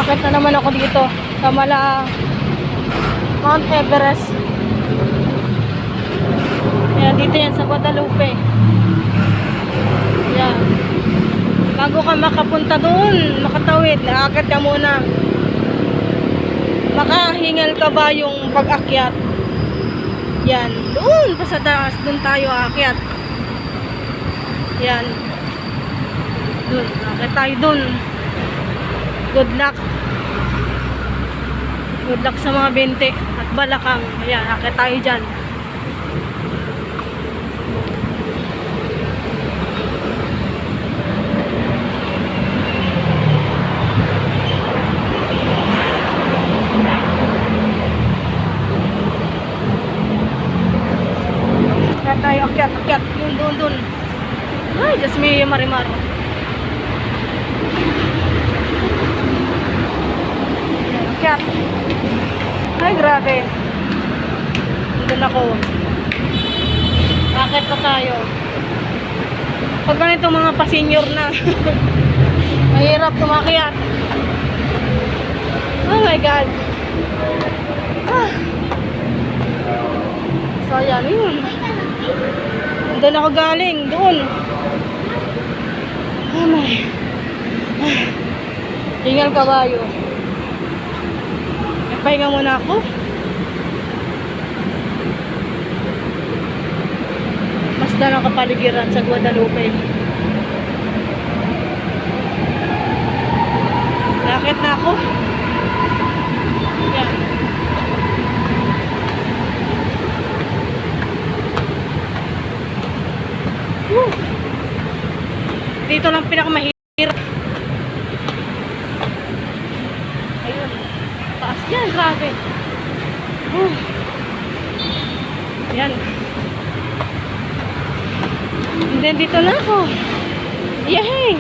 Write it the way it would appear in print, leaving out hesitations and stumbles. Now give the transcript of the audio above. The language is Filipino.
Akit na naman ako dito sa Mount Everest. Ayan, dito yan sa Guadalupe. Ayan. Bago ka makapunta doon, makatawid, akit ka muna. Makahingal ka ba yung pag-akyat? Yan, doon pa sa taas, doon tayo aakyat. Yan. Doon, aakyat tayo doon. Good luck. Good luck sa mga bente at balakang. Ayan, aakyat tayo dyan. Tayo akyat, yun doon. Ay, just may marimar. Akyat. Ay, grabe. Doon ako. Akyat pa tayo. Pag ganito mga pa-senior na. Mahirap tumakyat. Oh my God. So, yan yun. Doon ako galing, doon. Oh my. Hingal kabayo. Pahinga muna ako. Masda ng kapaligiran sa Guadalupe. Nakit na ako. Yan. Dito lang pinakamahirap. Ayun. Taas yan, grabe. Yan. And then dito na ako. Yay!